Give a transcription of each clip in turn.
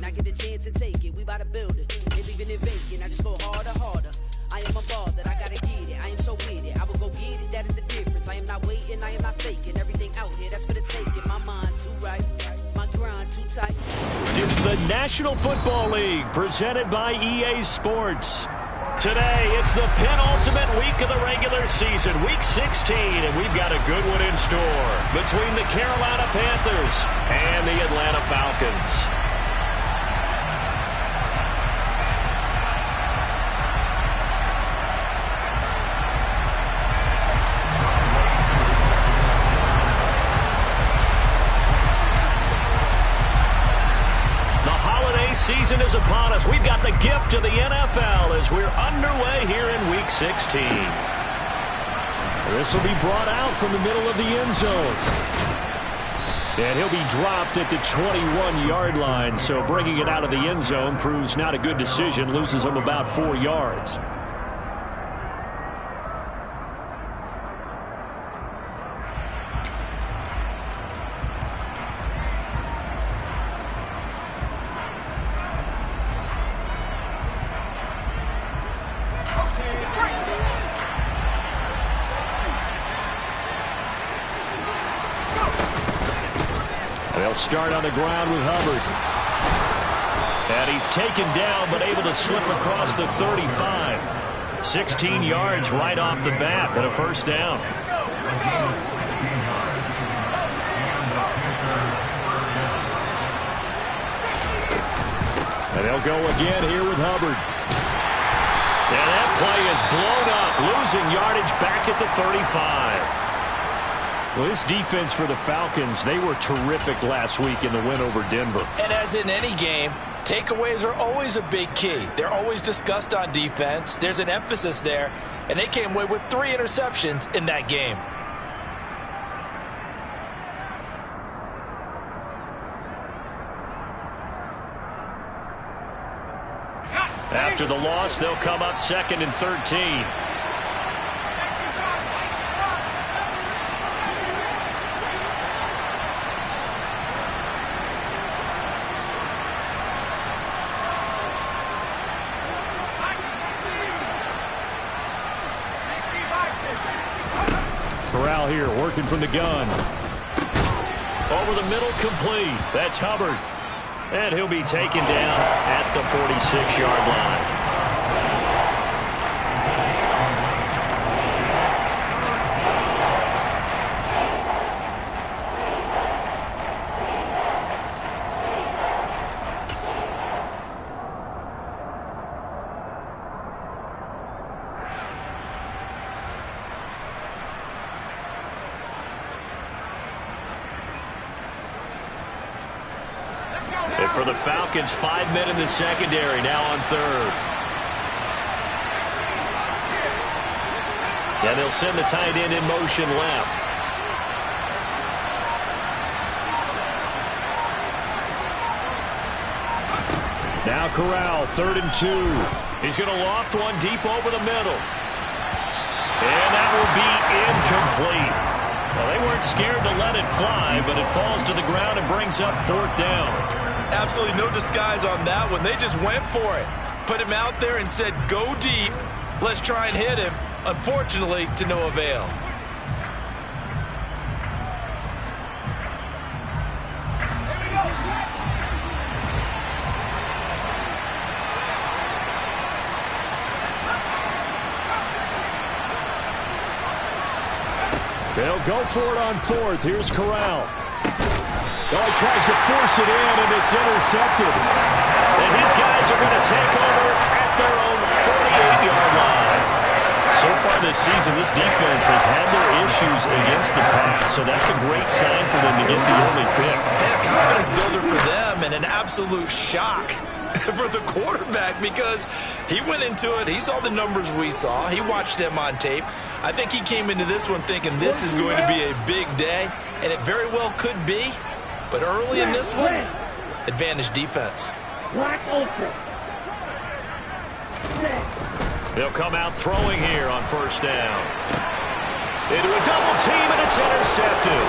I get a chance and take it. We bout to build it. They leaving it vacant. I just go harder, harder. I am a ball that I gotta get it. I am so with it. I will go get it. That is the difference. I am not waiting. I am not faking. Everything out here, that's for the taking. My mind too right. My grind too tight. It's the National Football League presented by EA Sports. Today, it's the penultimate week of the regular season, week 16, and we've got a good one in store between the Carolina Panthers and the Atlanta Falcons. Season is upon us. We've got the gift of the NFL as we're underway here in Week 16. This will be brought out from the middle of the end zone. And he'll be dropped at the 21-yard line, so bringing it out of the end zone proves not a good decision, loses him about 4 yards. They'll start on the ground with Hubbard. And he's taken down, but able to slip across the 35. 16 yards right off the bat, and a first down. And they'll go again here with Hubbard. And that play is blown up, losing yardage back at the 35. Well, this defense for the Falcons, they were terrific last week in the win over Denver. And as in any game, takeaways are always a big key. They're always discussed on defense. There's an emphasis there, and they came away with 3 interceptions in that game. After the loss, they'll come up 2nd and 13. Corral here working from the gun. Over the middle, complete. That's Hubbard. And he'll be taken down at the 46-yard line. And for the Falcons, 5 men in the secondary, now on third. And they'll send the tight end in motion left. Now Corral, 3rd and 2. He's going to loft one deep over the middle. And that will be incomplete. Well, they weren't scared to let it fly, but it falls to the ground and brings up 4th down. Absolutely no disguise on that one. They just went for it. Put him out there and said, go deep. Let's try and hit him. Unfortunately, to no avail. They'll go for it on 4th. Here's Corral. Oh, he tries to force it in, and it's intercepted. And his guys are going to take over at their own 48-yard line. So far this season, this defense has had their issues against the pass, so that's a great sign for them to get the early pick. And a confidence builder for them and an absolute shock for the quarterback because he went into it. He saw the numbers we saw. He watched them on tape. I think he came into this one thinking this is going to be a big day, and it very well could be. But early in this one, advantage defense. They'll come out throwing here on 1st down. Into a double team, and it's intercepted.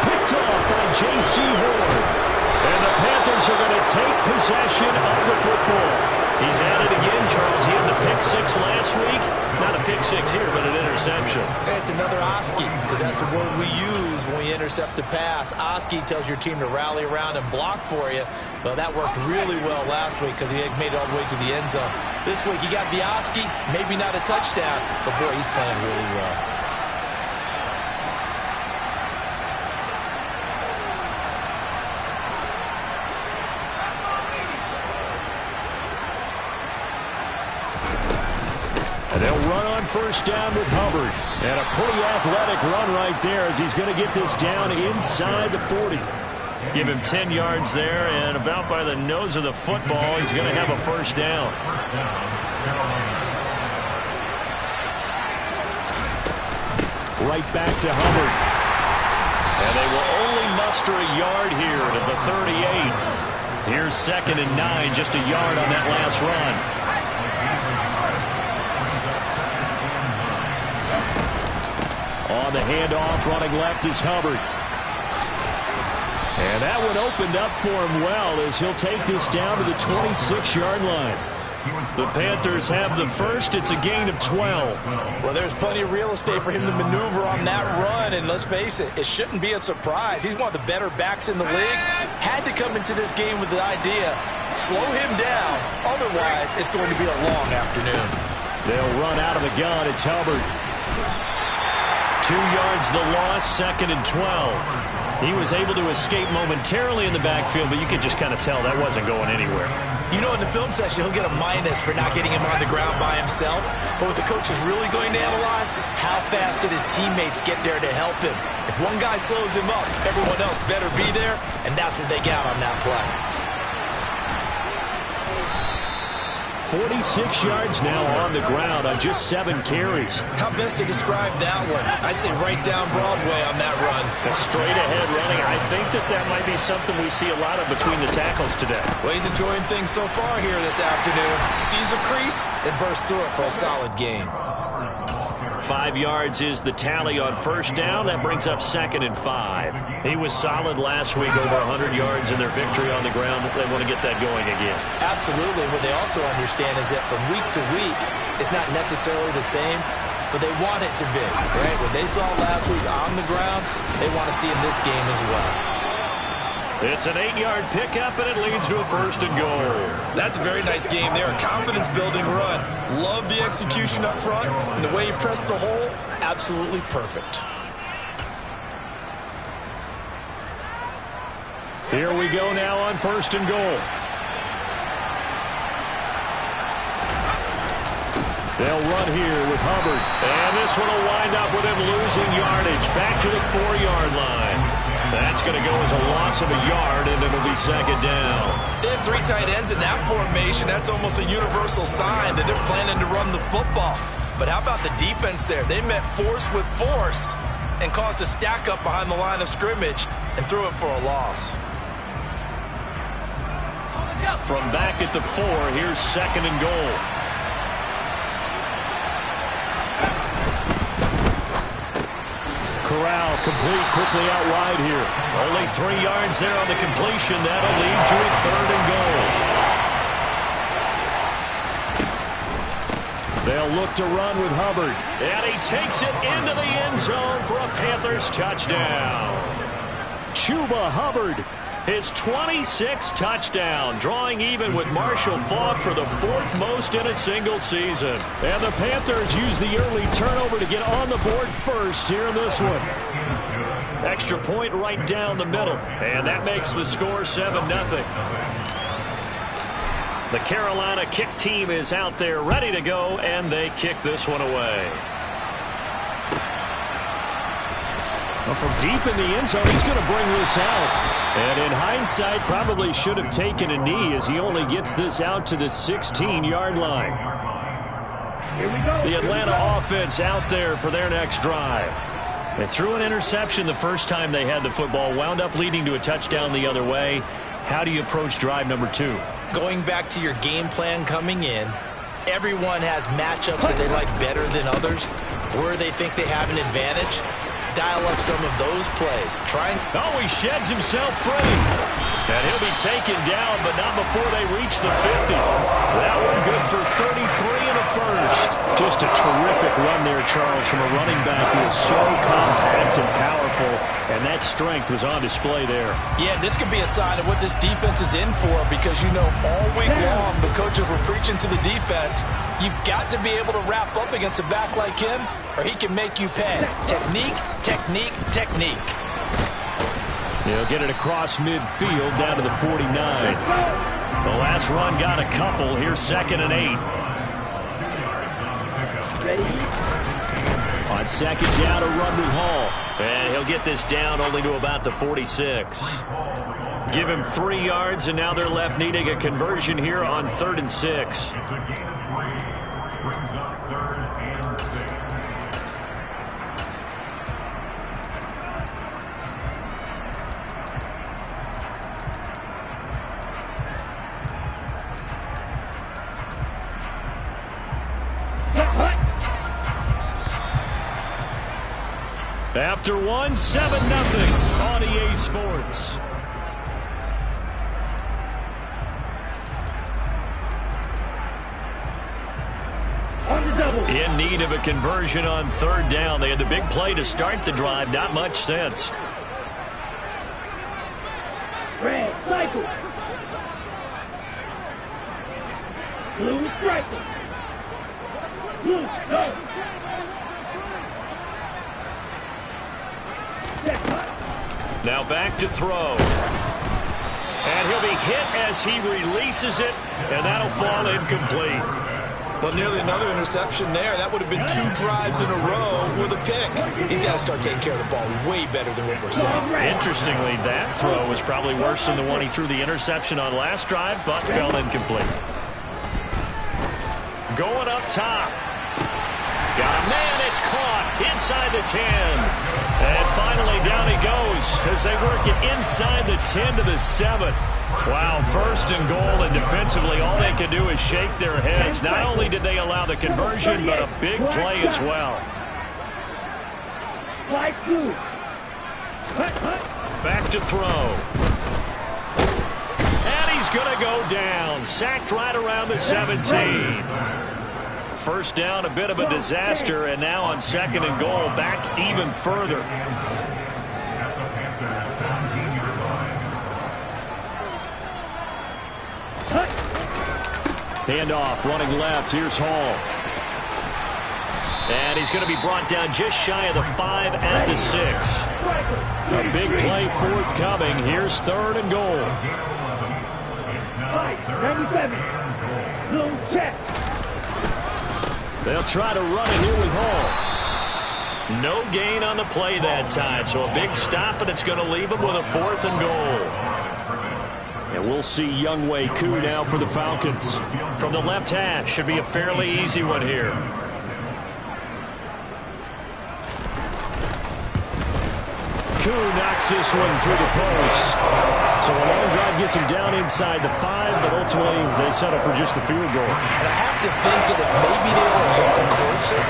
Picked up by J.C. Horn. And the Panthers are going to take possession of the football. He's had it again, Charles. He had the pick six last week. Not a pick six here, but an interception. It's another Oski, because that's the word we use when we intercept a pass. Oski tells your team to rally around and block for you. Well, that worked really well last week because he had made it all the way to the end zone. This week, he got the Oski, maybe not a touchdown, but boy, he's playing really well. And they'll run on first down with Hubbard. And a pretty athletic run right there as he's going to get this down inside the 40. Give him 10 yards there, and about by the nose of the football, he's going to have a first down. Right back to Hubbard. And they will only muster a yard here to the 38. Here's 2nd and 9, just a yard on that last run. On the handoff, running left is Hubbard. And that one opened up for him well as he'll take this down to the 26-yard line. The Panthers have the first. It's a gain of 12. Well, there's plenty of real estate for him to maneuver on that run, and let's face it, it shouldn't be a surprise. He's one of the better backs in the league. Had to come into this game with the idea, slow him down, otherwise it's going to be a long afternoon. They'll run out of the gun. It's Hubbard. 2 yards the loss, 2nd and 12. He was able to escape momentarily in the backfield, but you could just kind of tell that wasn't going anywhere. You know, in the film session, he'll get a minus for not getting him on the ground by himself. But what the coach is really going to analyze, how fast did his teammates get there to help him? If one guy slows him up, everyone else better be there, and that's what they got on that play. 46 yards now on the ground on just 7 carries. How best to describe that one? I'd say right down Broadway on that run. A straight-ahead running. I think that might be something we see a lot of between the tackles today. Well, he's enjoying things so far here this afternoon. Sees a crease and bursts through it for a solid gain. 5 yards is the tally on first down. That brings up 2nd and 5. He was solid last week, over 100 yards in their victory on the ground. They want to get that going again. Absolutely. What they also understand is that from week to week, it's not necessarily the same, but they want it to be, right? What they saw last week on the ground, they want to see in this game as well. It's an 8-yard pickup, and it leads to a 1st and goal. That's a very nice game there. A confidence-building run. Love the execution up front, and the way he pressed the hole, absolutely perfect. Here we go now on 1st and goal. They'll run here with Hubbard. And this one will wind up with him losing yardage. Back to the 4-yard line. That's going to go as a loss of a yard, and it'll be 2nd down. They have 3 tight ends in that formation. That's almost a universal sign that they're planning to run the football. But how about the defense there? They met force with force and caused a stack up behind the line of scrimmage and threw it for a loss. From back at the 4, here's 2nd and goal. Corral complete quickly out wide here. Only 3 yards there on the completion. That'll lead to a 3rd and goal. They'll look to run with Hubbard. And he takes it into the end zone for a Panthers touchdown. Chuba Hubbard. His 26th touchdown, drawing even with Marshall Faulk for the 4th most in a single season. And the Panthers use the early turnover to get on the board first here in this one. Extra point right down the middle, and that makes the score 7-0. The Carolina kick team is out there ready to go, and they kick this one away. Well, from deep in the end zone, he's going to bring this out. And in hindsight, probably should have taken a knee as he only gets this out to the 16-yard line. Here we go. The Atlanta offense out there for their next drive. They threw an interception the first time they had the football, wound up leading to a touchdown the other way. How do you approach drive number 2? Going back to your game plan coming in, everyone has matchups that they like better than others, where they think they have an advantage. Dial up some of those plays. Oh, he sheds himself free. And he'll be taken down, but not before they reach the 50. That one good for 33 and a first. Just a terrific run there, Charles, from a running back who is so compact and powerful, and that strength was on display there. Yeah, this could be a sign of what this defense is in for, because you know all week long the coaches were preaching to the defense, you've got to be able to wrap up against a back like him, or he can make you pay. Technique, technique, technique. They'll get it across midfield down to the 49. The last run got a couple. Here's 2nd and 8. On 2nd down, a run with Hall. And he'll get this down only to about the 46. Give him 3 yards, and now they're left needing a conversion here on 3rd and 6. After 1, 7-0 on EA Sports. In need of a conversion on 3rd down. They had the big play to start the drive. Not much sense. Red, cycle. Blue, striker. Blue, go. Now back to throw. And he'll be hit as he releases it, and that'll fall incomplete. Well, nearly another interception there. That would have been 2 drives in a row with a pick. He's got to start taking care of the ball way better than what we're saying. Interestingly, that throw was probably worse than the one he threw the interception on last drive, but fell incomplete. Going up top. Got a man, it's caught inside the 10. And finally down he goes as they work it inside the 10 to the 7. Wow, 1st and goal, and defensively all they can do is shake their heads. Not only did they allow the conversion, but a big play as well. Back to throw. And he's going to go down. Sacked right around the 17. First down, a bit of a disaster, and now on 2nd and goal, back even further. Handoff, running left. Here's Hall. And he's going to be brought down just shy of the 5 at the 6. A big play forthcoming. Here's 3rd and goal. 97. Little check. They'll try to run it here with Hall. No gain on the play that time, so a big stop, and it's going to leave him with a 4th and goal. And we'll see Younghoe Koo now for the Falcons. From the left hash, should be a fairly easy one here. Koo knocks this one through the post. So a long drive gets him down inside the 5, but ultimately they settle for just the field goal. And I have to think that if maybe they were a yard closer,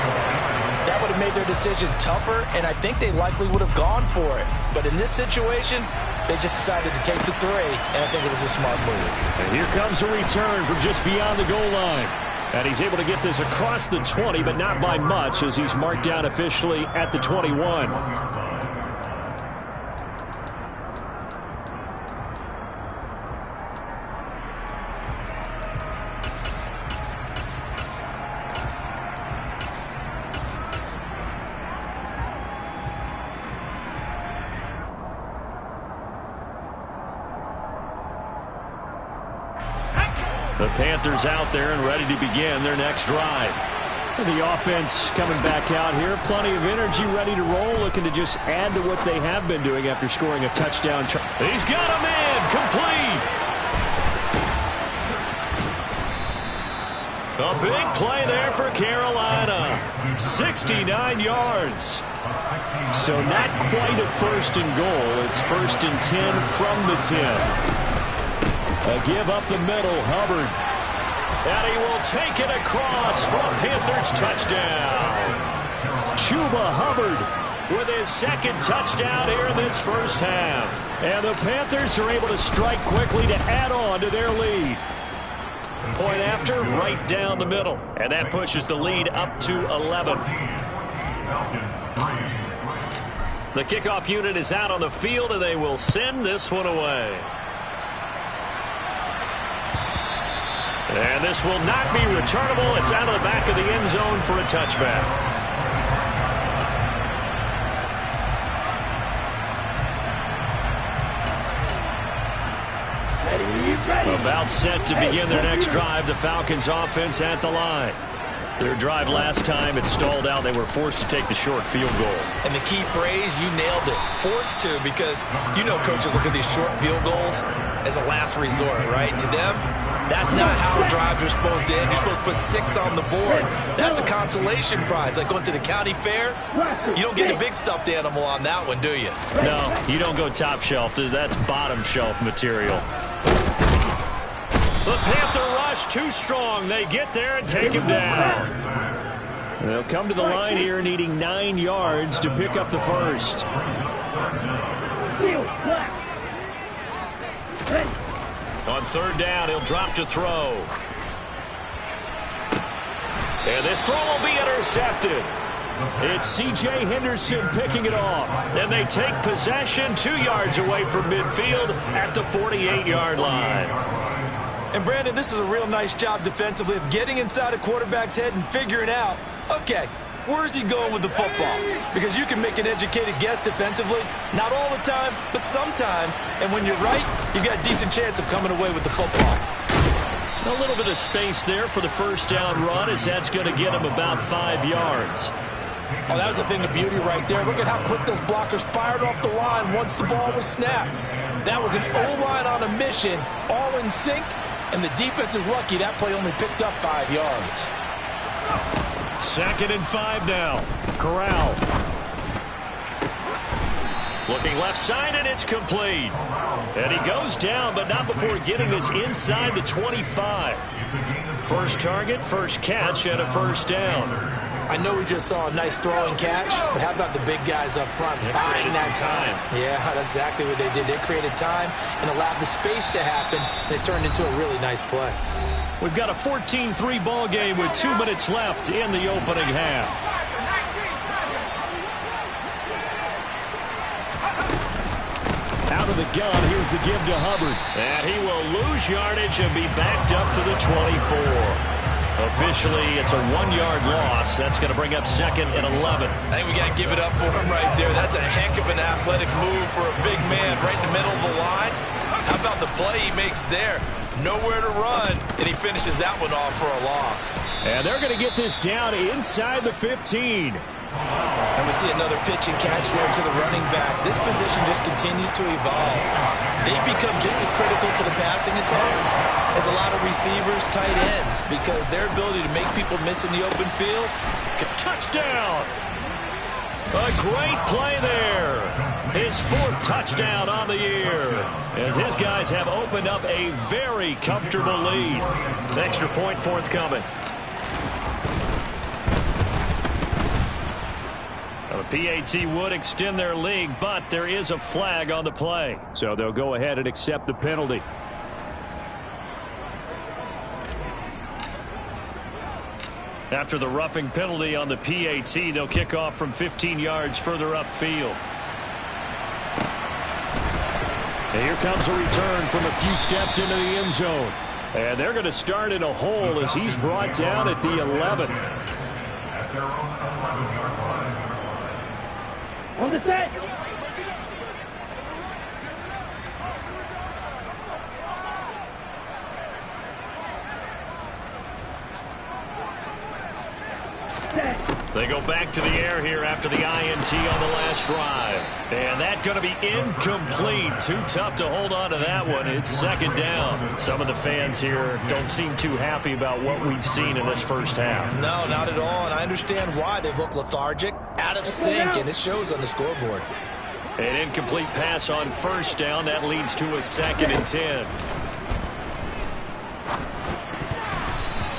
that would have made their decision tougher, and I think they likely would have gone for it. But in this situation, they just decided to take the 3, and I think it was a smart move. And here comes a return from just beyond the goal line. And he's able to get this across the 20, but not by much, as he's marked down officially at the 21. The Panthers out there and ready to begin their next drive. And the offense coming back out here. Plenty of energy, ready to roll, looking to just add to what they have been doing after scoring a touchdown. He's got a man, complete. A big play there for Carolina. 69 yards. So not quite a 1st and goal. It's 1st and 10 from the 10. A give up the middle, Hubbard. And he will take it across for a Panthers touchdown. Chuba Hubbard with his second touchdown here in this first half. And the Panthers are able to strike quickly to add on to their lead. Point after, right down the middle. And that pushes the lead up to 11. The kickoff unit is out on the field, and they will send this one away. And this will not be returnable. It's out of the back of the end zone for a touchback. About set to begin their next drive. The Falcons offense at the line. Their drive last time, it stalled out. They were forced to take the short field goal. And the key phrase, you nailed it. Forced to, because you know coaches look at these short field goals as a last resort, right? To them, that's not how drives are supposed to end. You're supposed to put 6 on the board. That's a consolation prize. Like going to the county fair, you don't get the big stuffed animal on that one, do you? No, you don't go top shelf. That's bottom shelf material. The Panther rush too strong. They get there and take him down. They'll come to the line here needing 9 yards to pick up the first. On third down, he'll drop to throw. And this throw will be intercepted. It's C.J. Henderson picking it off. And they take possession 2 yards away from midfield at the 48-yard line. And, Brandon, this is a real nice job defensively of getting inside a quarterback's head and figuring out, okay, where's he going with the football? Because you can make an educated guess defensively, not all the time, but sometimes. And when you're right, you've got a decent chance of coming away with the football. A little bit of space there for the first down run, as that's going to get him about 5 yards. Oh, that was a thing of beauty right there. Look at how quick those blockers fired off the line once the ball was snapped. That was an O-line on a mission, all in sync. And the defense is lucky that play only picked up 5 yards. 2nd and 5 now. Corral. Looking left side, and it's complete. And he goes down, but not before getting this inside the 25. First target, first catch, and a first down. I know we just saw a nice throwing catch, but how about the big guys up front buying that time? Yeah, that's exactly what they did. They created time and allowed the space to happen, and it turned into a really nice play. We've got a 14-3 ball game with 2 minutes left in the opening half. Out of the gun, here's the give to Hubbard. And he will lose yardage and be backed up to the 24. Officially, it's a 1-yard loss. That's going to bring up 2nd and 11. I think we got to give it up for him right there. That's a heck of an athletic move for a big man right in the middle of the line. How about the play he makes there? Nowhere to run, and he finishes that one off for a loss. And they're going to get this down inside the 15. And we see another pitch and catch there to the running back. This position just continues to evolve. They become just as critical to the passing attack as a lot of receivers, tight ends, because their ability to make people miss in the open field. Touchdown! A great play there. His 4th touchdown on the year, as his guys have opened up a very comfortable lead. Extra point forthcoming. The PAT would extend their lead, but there is a flag on the play. So they'll go ahead and accept the penalty. After the roughing penalty on the PAT, they'll kick off from 15 yards further upfield. And here comes a return from a few steps into the end zone. And they're going to start in a hole as he's brought down at the 11. On the set. They go back to the air here after the INT on the last drive. And that's going to be incomplete. Too tough to hold on to that one. It's 2nd down. Some of the fans here don't seem too happy about what we've seen in this first half. No, not at all. And I understand why. They've looked lethargic, out of sync, and it shows on the scoreboard. An incomplete pass on first down. That leads to a 2nd and 10.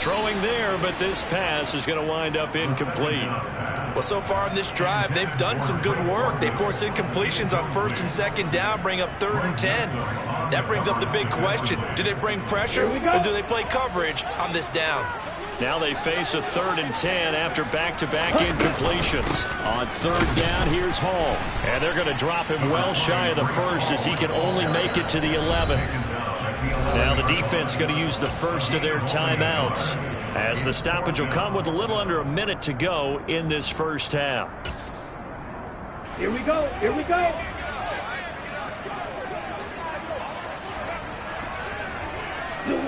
Throwing there, but this pass is going to wind up incomplete. Well, so far in this drive, they've done some good work. They force incompletions on 1st and 2nd down, bring up 3rd and 10. That brings up the big question. Do they bring pressure or do they play coverage on this down? Now they face a 3rd and 10 after back-to-back incompletions. On 3rd down, here's Hall. And they're going to drop him well shy of the 1st as he can only make it to the 11. Now the defense going to use the first of their timeouts, as the stoppage will come with a little under a minute to go in this first half. Here we go. Here we go.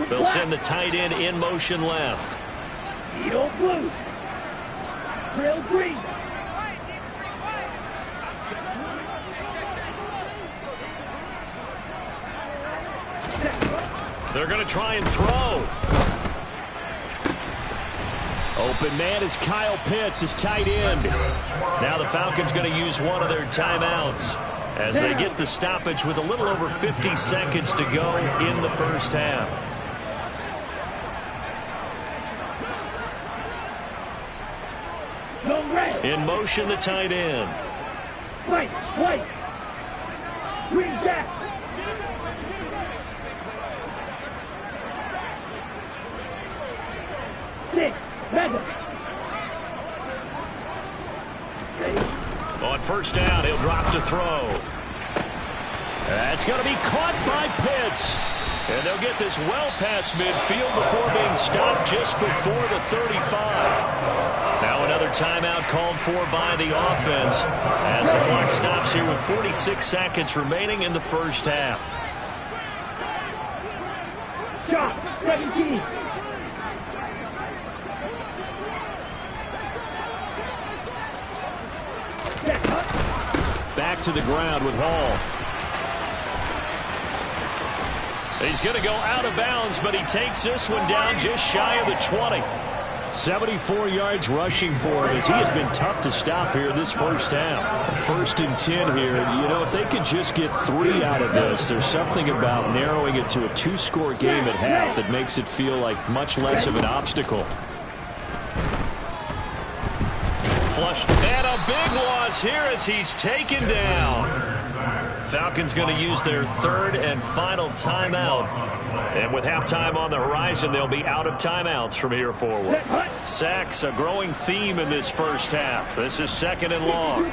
They'll send the tight end in motion left. Eagle blue. Grill green. They're going to try and throw. Open man is Kyle Pitts, his tight end. Now the Falcons going to use one of their timeouts as they get the stoppage with a little over 50 seconds to go in the first half. In motion, the tight end. White. Green jack. Six. Madden. On 1st down, he'll drop to throw. That's going to be caught by Pitts. And they'll get this well past midfield before being stopped just before the 35. Now another timeout called for by the offense as the clock stops here with 46 seconds remaining in the first half. Shot. 17. Back to the ground with Hall. He's going to go out of bounds, but he takes this one down just shy of the 20. 74 yards rushing for him as he has been tough to stop here this first half. 1st and 10 here. You know, if they could just get 3 out of this, there's something about narrowing it to a 2-score game at half that makes it feel like much less of an obstacle. Flushed, and a big loss here as he's taken down. Falcons going to use their 3rd and final timeout. And with halftime on the horizon, they'll be out of timeouts from here forward. Sacks, a growing theme in this first half. This is 2nd and long.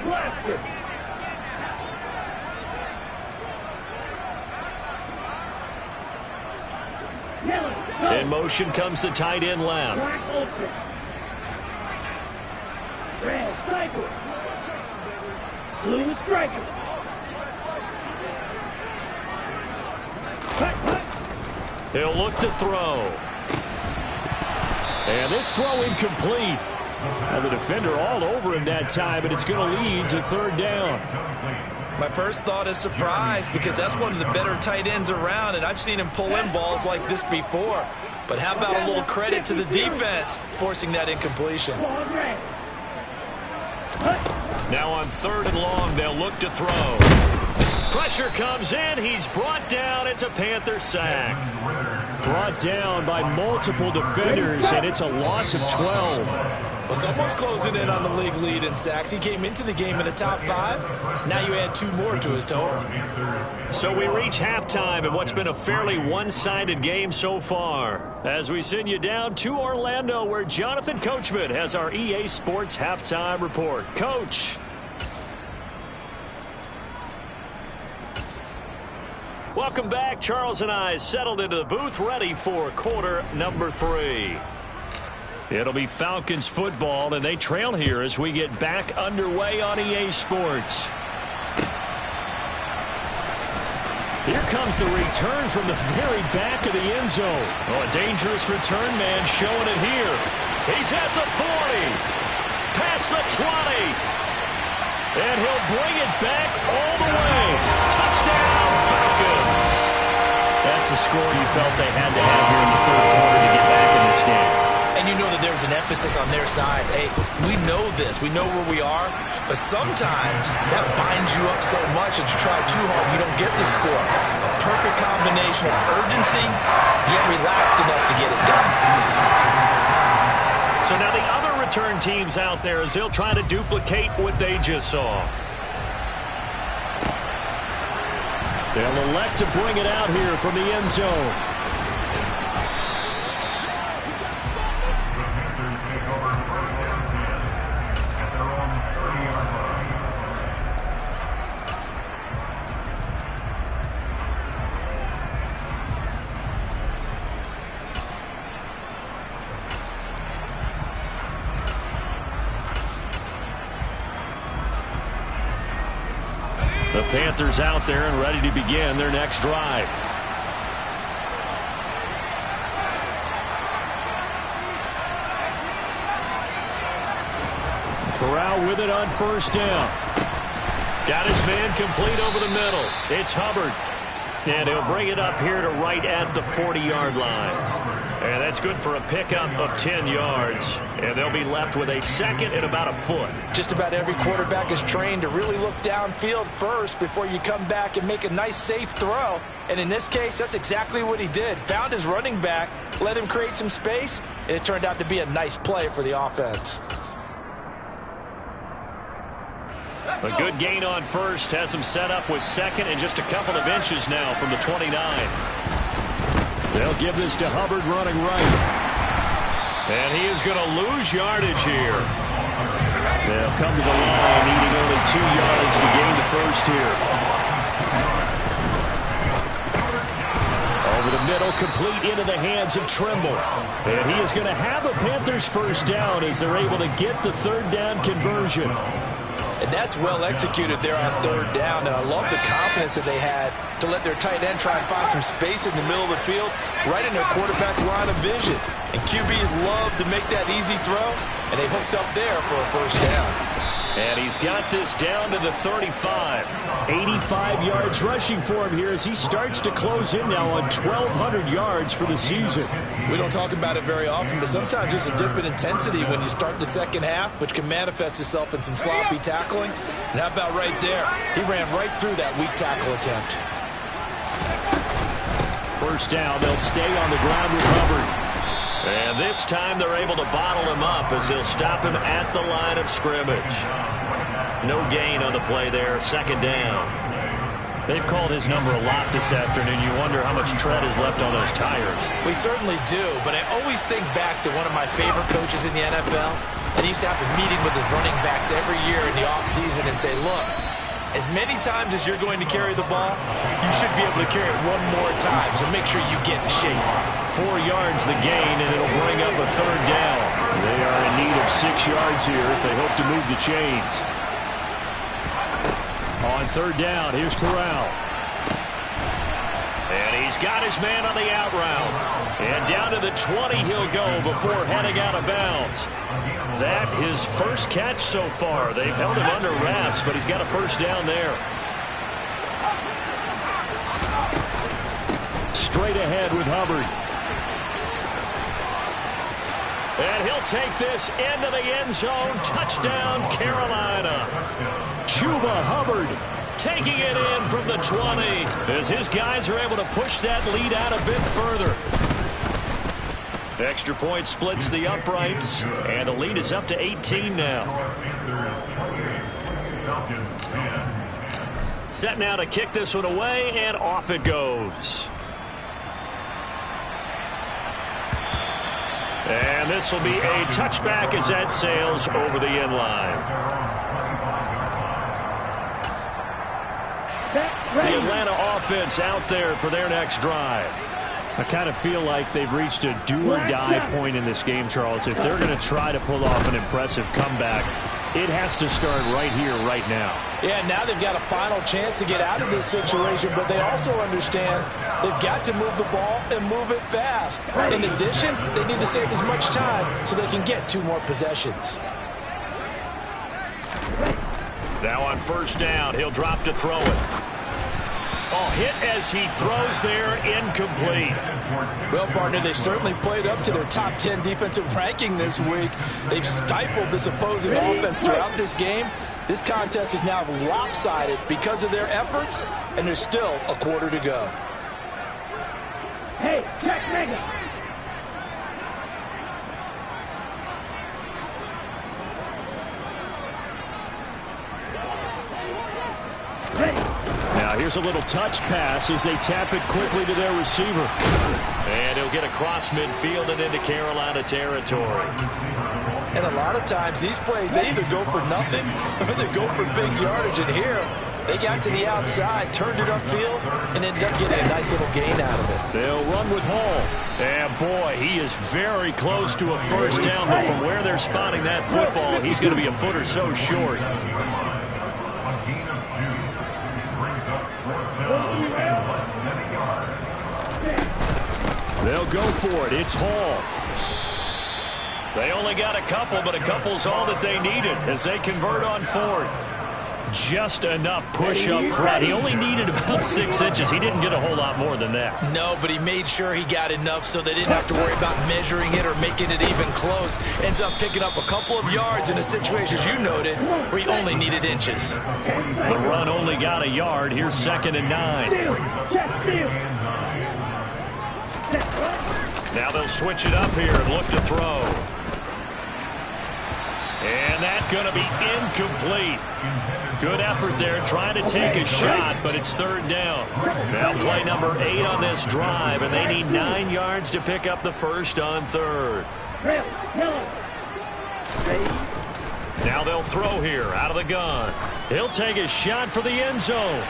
In motion comes the tight end left. Red cycle. Blue striker. He'll look to throw. And this throw incomplete. And the defender all over him that time, and it's going to lead to 3rd down. My first thought is surprise because that's one of the better tight ends around, and I've seen him pull in balls like this before. But how about a little credit to the defense forcing that incompletion? Now on 3rd and long, they'll look to throw. Pressure comes in. He's brought down. It's a Panther sack. Brought down by multiple defenders, and it's a loss of 12. Well, someone's closing in on the league lead in sacks. He came into the game in the top 5. Now you add 2 more to his total. So we reach halftime in what's been a fairly one-sided game so far. As we send you down to Orlando, where Jonathan Coachman has our EA Sports halftime report. Coach. Welcome back. Charles and I settled into the booth, ready for quarter number 3. It'll be Falcons football, and they trail here as we get back underway on EA Sports. Here comes the return from the very back of the end zone. Oh, a dangerous return man showing it here. He's at the 40, past the 20, and he'll bring it back all the way. Touchdown, Falcons. That's a score you felt they had to have here in the 3rd quarter to get back in this game. And you know that there's an emphasis on their side. Hey, we know this. We know where we are. But sometimes that binds you up so much that you try too hard, you don't get the score. A perfect combination of urgency, yet relaxed enough to get it done. So now the other return teams out there as they'll try to duplicate what they just saw. They'll elect to bring it out here from the end zone. The Panthers out there and ready to begin their next drive. Corral with it on first down. Got his man complete over the middle. It's Hubbard. And he'll bring it up here to right at the 40-yard line. And that's good for a pickup of 10 yards. And they'll be left with a second and about a foot. Just about every quarterback is trained to really look downfield first before you come back and make a nice, safe throw. And in this case, that's exactly what he did. Found his running back, let him create some space, and it turned out to be a nice play for the offense. A good gain on first has him set up with second and just a couple of inches now from the 29. They'll give this to Hubbard running right. And he is going to lose yardage here. They'll come to the line needing only 2 yards to gain the first here. Over the middle, complete into the hands of Trimble. And he is going to have a Panthers first down as they're able to get the third down conversion. And that's well executed there on third down. And I love the confidence that they had to let their tight end try and find some space in the middle of the field, right in their quarterback's line of vision. And QBs love to make that easy throw, and they hooked up there for a first down. And he's got this down to the 35. 85 yards rushing for him here as he starts to close in now on 1,200 yards for the season. We don't talk about it very often, but sometimes there's a dip in intensity when you start the second half, which can manifest itself in some sloppy tackling. And how about right there? He ran right through that weak tackle attempt. First down, they'll stay on the ground with Hubbard. And this time they're able to bottle him up as they'll stop him at the line of scrimmage. No gain on the play there, second down. They've called his number a lot this afternoon. You wonder how much tread is left on those tires. We certainly do, but I always think back to one of my favorite coaches in the NFL, and he used to have a meeting with his running backs every year in the offseason and say, look, as many times as you're going to carry the ball, you should be able to carry it one more time, so make sure you get in shape. 4 yards the gain, and it'll bring up a third down. They are in need of 6 yards here if they hope to move the chains. On third down, here's Corral. And he's got his man on the out route. And down to the 20 he'll go before heading out of bounds. That his first catch so far. They've held him under wraps, but he's got a first down there. Straight ahead with Hubbard. And he'll take this into the end zone. Touchdown, Carolina. Chuba Hubbard taking it in from the 20 as his guys are able to push that lead out a bit further. Extra point splits the uprights, and the lead is up to 18 now. Set now to kick this one away, and off it goes. And this will be a touchback as that sails over the end line. The Atlanta offense out there for their next drive. I kind of feel like they've reached a do-or-die point in this game, Charles. If they're going to try to pull off an impressive comeback, it has to start right here, right now. Yeah, now they've got a final chance to get out of this situation, but they also understand they've got to move the ball and move it fast. In addition, they need to save as much time so they can get 2 more possessions. Now on first down, he'll drop to throw it. Oh, hit as he throws there, incomplete. Well, partner, they've certainly played up to their top 10 defensive ranking this week. They've stifled this opposing offense throughout this game. This contest is now lopsided because of their efforts, and there's still a quarter to go. Hey, check mega. Here's a little touch pass as they tap it quickly to their receiver. And he'll get across midfield and into Carolina territory. And a lot of times these plays, they either go for nothing or they go for big yardage. And here, they got to the outside, turned it upfield, and ended up getting a nice little gain out of it. They'll run with Hall. And boy, he is very close to a first down, but from where they're spotting that football, he's going to be a foot or so short. They'll go for it. It's Hall. They only got a couple, but a couple's all that they needed as they convert on fourth. Just enough push up front. He only needed about 6 inches. He didn't get a whole lot more than that. No, but he made sure he got enough so they didn't have to worry about measuring it or making it even close. Ends up picking up a couple of yards in a situation, as you noted, where he only needed inches. The run only got a yard. Here's 2nd and 9. Now they'll switch it up here and look to throw. And that's going to be incomplete. Good effort there trying to take a shot, but it's 3rd down. Now play number 8 on this drive, and they need 9 yards to pick up the first on 3rd. Now they'll throw here out of the gun. He'll take a shot for the end zone.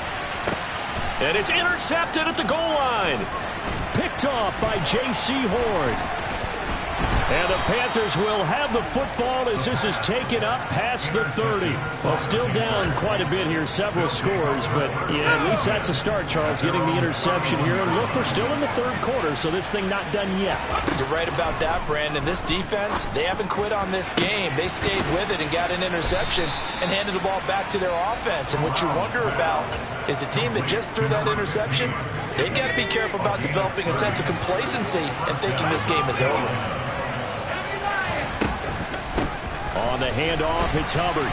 And it's intercepted at the goal line. Picked off by J.C. Horn. And the Panthers will have the football as this is taken up past the 30. Well, still down quite a bit here, several scores, but yeah, at least that's a start, Charles, getting the interception here. And look, we're still in the 3rd quarter, so this thing not done yet. You're right about that, Brandon. This defense, they haven't quit on this game. They stayed with it and got an interception and handed the ball back to their offense. And what you wonder about is a team that just threw that interception, they've got to be careful about developing a sense of complacency and thinking this game is over. On the handoff, it's Hubbard.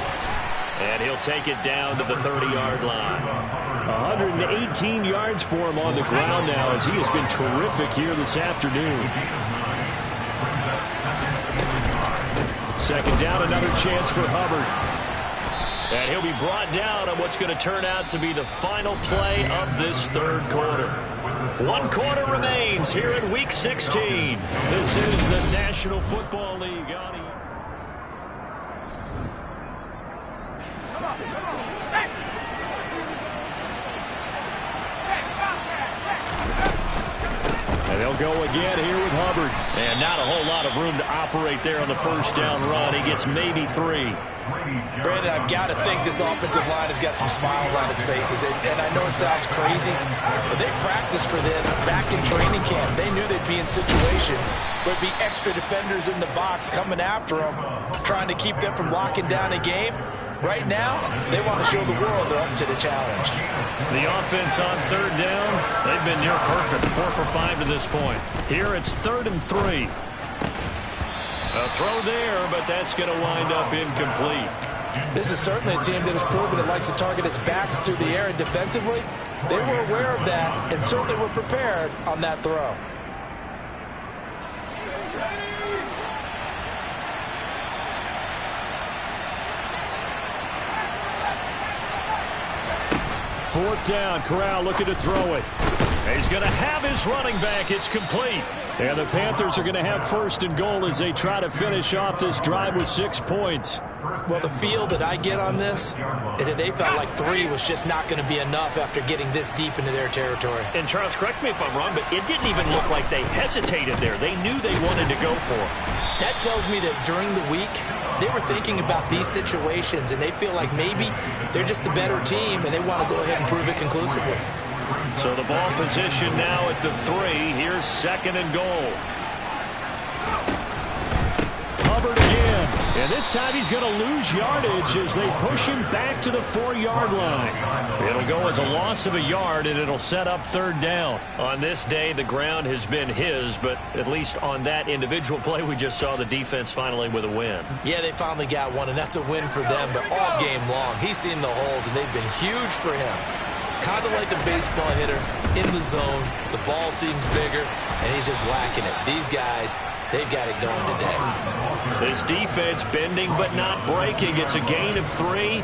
And he'll take it down to the 30-yard line. 118 yards for him on the ground now as he has been terrific here this afternoon. 2nd down, another chance for Hubbard. And he'll be brought down on what's going to turn out to be the final play of this 3rd quarter. 1 quarter remains here in Week 16. This is the National Football League. And they'll go again here with Hubbard. And not a whole lot of room to operate there on the first down run. He gets maybe 3. Brandon, I've got to think this offensive line has got some smiles on its faces. And I know it sounds crazy, but they practiced for this back in training camp. They knew they'd be in situations where it'd be extra defenders in the box coming after them, trying to keep them from locking down a game. Right now, they want to show the world they're up to the challenge. The offense on 3rd down, they've been near perfect, 4 for 5 to this point. Here it's 3rd and 3. A throw there, but that's going to wind up incomplete. This is certainly a team that has proven it likes to target its backs through the air and defensively. They were aware of that and certainly were prepared on that throw. Fourth down, Corral looking to throw it. He's going to have his running back. It's complete. And the Panthers are going to have 1st and goal as they try to finish off this drive with 6 points. Well, the feel that I get on this is that they felt like 3 was just not going to be enough after getting this deep into their territory. And Charles, correct me if I'm wrong, but it didn't even look like they hesitated there. They knew they wanted to go for it. That tells me that during the week, they were thinking about these situations, and they feel like maybe they're just the better team, and they want to go ahead and prove it conclusively. So the ball position now at the 3. Here's 2nd and goal. Hubbard again. And this time he's going to lose yardage as they push him back to the 4-yard line. It'll go as a loss of a yard, and it'll set up 3rd down. On this day, the ground has been his, but at least on that individual play, we just saw the defense finally with a win. Yeah, they finally got one, and that's a win for them, but all game long, he's seen the holes, and they've been huge for him. Kind of like a baseball hitter in the zone. The ball seems bigger, and he's just whacking it. These guys, they've got it going today. This defense bending but not breaking. It's a gain of 3.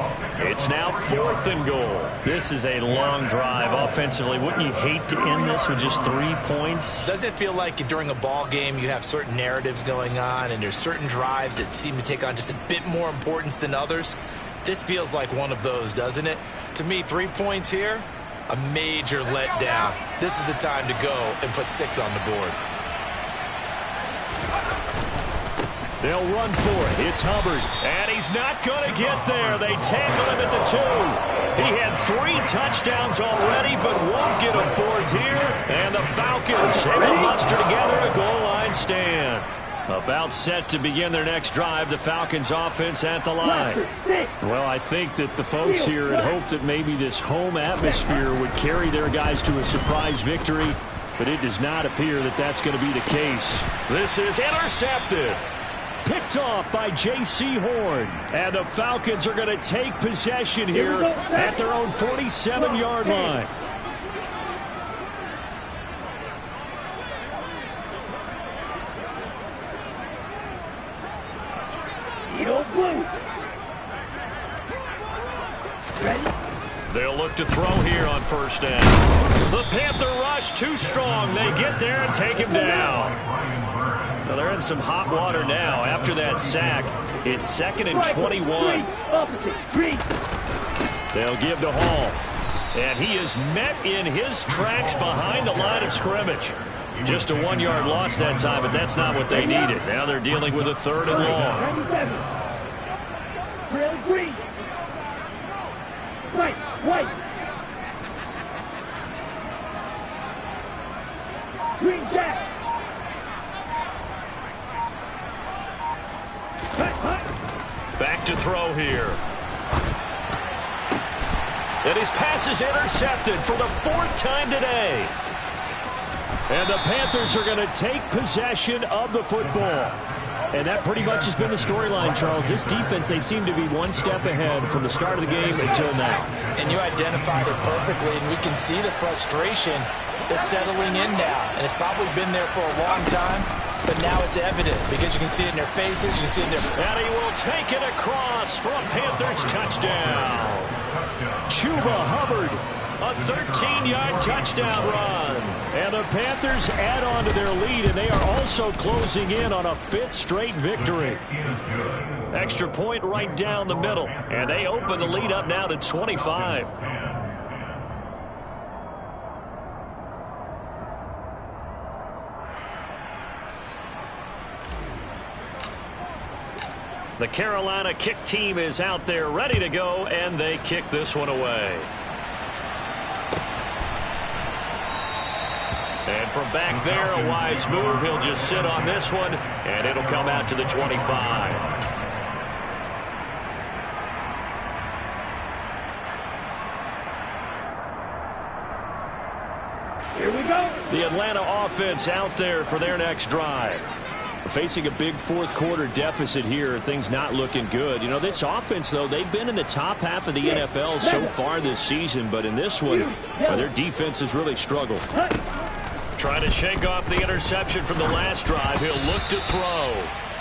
It's now 4th and goal. This is a long drive offensively. Wouldn't you hate to end this with just 3 points? Doesn't it feel like during a ball game you have certain narratives going on and there's certain drives that seem to take on just a bit more importance than others? This feels like one of those, doesn't it? To me, 3 points here, a major letdown. This is the time to go and put 6 on the board. They'll run for it. It's Hubbard. And he's not going to get there. They tackle him at the 2. He had 3 touchdowns already, but won't get a 4th here. And the Falcons able to muster together a goal line stand. About set to begin their next drive, the Falcons offense at the line. Well, I think that the folks here had hoped that maybe this home atmosphere would carry their guys to a surprise victory, but it does not appear that that's going to be the case. This is intercepted. Picked off by J.C. Horn. And the Falcons are going to take possession here at their own 47-yard line. They'll look to throw here on first down. The Panther rush too strong. They get there and take him down. Well, they're in some hot water now. After that sack, it's 2nd and 21. They'll give to Hall. And he is met in his tracks behind the line of scrimmage. Just a 1-yard loss that time, but that's not what they needed. Now they're dealing with a 3rd and long. Green. White. Green Jack. Back to throw here. And his pass is intercepted for the 4th time today. And the Panthers are going to take possession of the football. And that pretty much has been the storyline, Charles. This defense, they seem to be one step ahead from the start of the game until now. And you identified it perfectly, and we can see the frustration that's settling in now. And it's probably been there for a long time, but now it's evident because you can see it in their faces, you can see it in their... And he will take it across for a Panthers touchdown. Chuba Hubbard, a 13-yard touchdown run. And the Panthers add on to their lead, and they are also closing in on a 5th straight victory. Extra point right down the middle, and they open the lead up now to 25. The Carolina kick team is out there ready to go, and they kick this one away. And from back there, a wise move. He'll just sit on this one, and it'll come out to the 25. Here we go. The Atlanta offense out there for their next drive. Facing a big 4th quarter deficit here, things not looking good. You know, this offense, though, they've been in the top half of the NFL so far this season, but in this one, their defense has really struggled. Trying to shake off the interception from the last drive. He'll look to throw.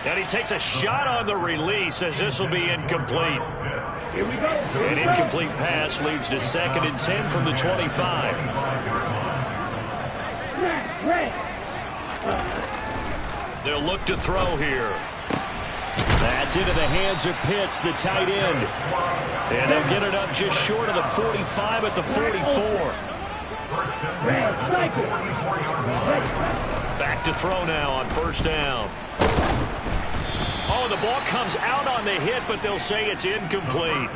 And he takes a shot on the release as this will be incomplete. Here we go. An incomplete pass leads to 2nd and 10 from the 25. They'll look to throw here. That's into the hands of Pitts, the tight end. And they'll get it up just short of the 45 at the 44. Back to throw now on first down. Oh, the ball comes out on the hit, but they'll say it's incomplete.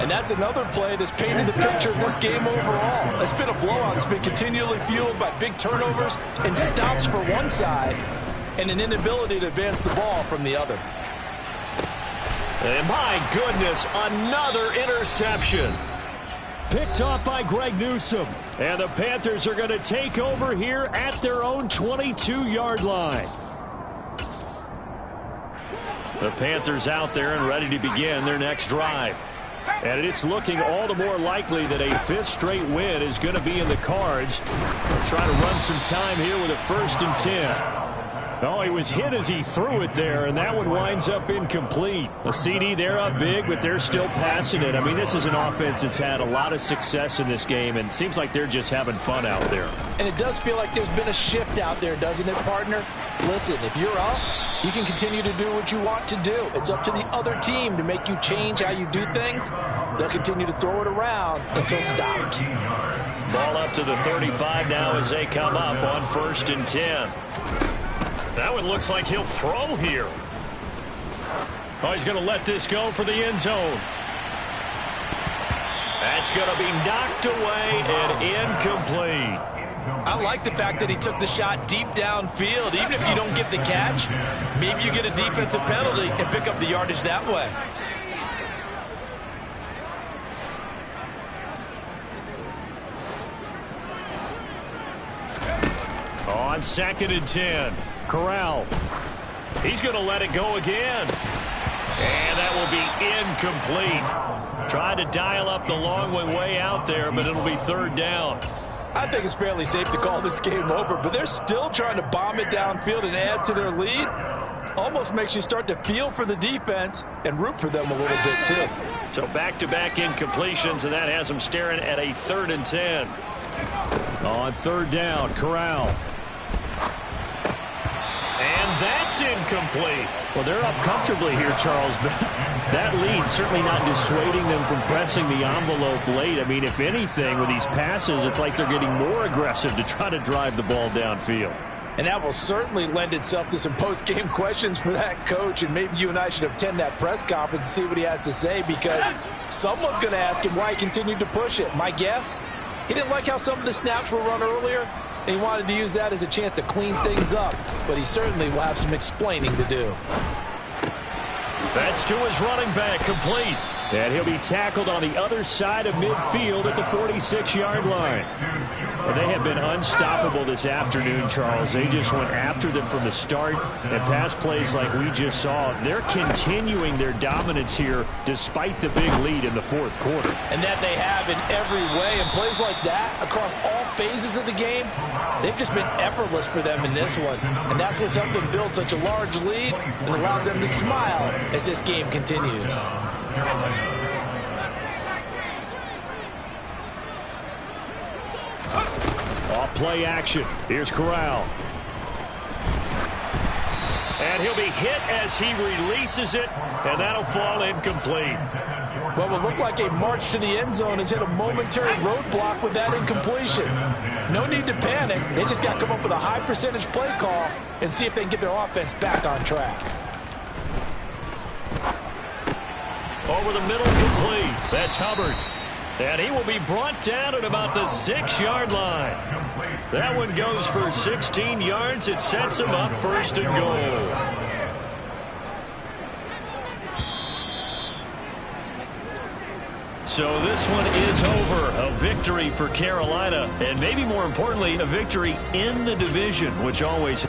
And that's another play that's painted the picture of this game overall. It's been a blowout. It's been continually fueled by big turnovers and stops for one side and an inability to advance the ball from the other. And my goodness, another interception. Picked off by Greg Newsome. And the Panthers are going to take over here at their own 22-yard line. The Panthers out there and ready to begin their next drive. And it's looking all the more likely that a fifth straight win is going to be in the cards. They'll try to run some time here with a 1st and 10. Oh, he was hit as he threw it there, and that one winds up incomplete. A CD, they're up big, but they're still passing it. I mean, this is an offense that's had a lot of success in this game, and it seems like they're just having fun out there. And it does feel like there's been a shift out there, doesn't it, partner? Listen, if you're up, you can continue to do what you want to do. It's up to the other team to make you change how you do things. They'll continue to throw it around until stopped. Ball up to the 35 now as they come up on 1st and 10. That one looks like he'll throw here. Oh, he's going to let this go for the end zone. That's going to be knocked away and incomplete. I like the fact that he took the shot deep downfield. Even if you don't get the catch, maybe you get a defensive penalty and pick up the yardage that way. On 2nd and 10. Corral. He's going to let it go again. And that will be incomplete. Tried to dial up the long one way out there, but it'll be 3rd down. I think it's fairly safe to call this game over, but they're still trying to bomb it downfield and add to their lead. Almost makes you start to feel for the defense and root for them a little bit, too. So back-to-back incompletions, and that has them staring at a 3rd and 10. On 3rd down, Corral. And that's incomplete. Well, they're up comfortably here, Charles, but that lead certainly not dissuading them from pressing the envelope late. I mean, if anything, with these passes, it's like they're getting more aggressive to try to drive the ball downfield. And that will certainly lend itself to some post-game questions for that coach, and maybe you and I should attend that press conference and see what he has to say, because someone's going to ask him why he continued to push it. My guess, he didn't like how some of the snaps were run earlier, and he wanted to use that as a chance to clean things up, but he certainly will have some explaining to do. That's to his running back, complete. And he'll be tackled on the other side of midfield at the 46-yard line. And they have been unstoppable this afternoon, Charles. They just went after them from the start. And pass plays like we just saw, they're continuing their dominance here despite the big lead in the 4th quarter. And that they have in every way. And plays like that across all phases of the game, they've just been effortless for them in this one. And that's what's helped them build such a large lead and allowed them to smile as this game continues. Off play action. Here's Corral. And he'll be hit as he releases it, and that'll fall incomplete. What will look like a march to the end zone has hit a momentary roadblock with that incompletion. No need to panic. They just got to come up with a high percentage play call and see if they can get their offense back on track. Over the middle, complete. That's Hubbard. And he will be brought down at about the 6-yard line. That one goes for 16 yards. It sets him up 1st and goal. So this one is over. A victory for Carolina. And maybe more importantly, a victory in the division, which always...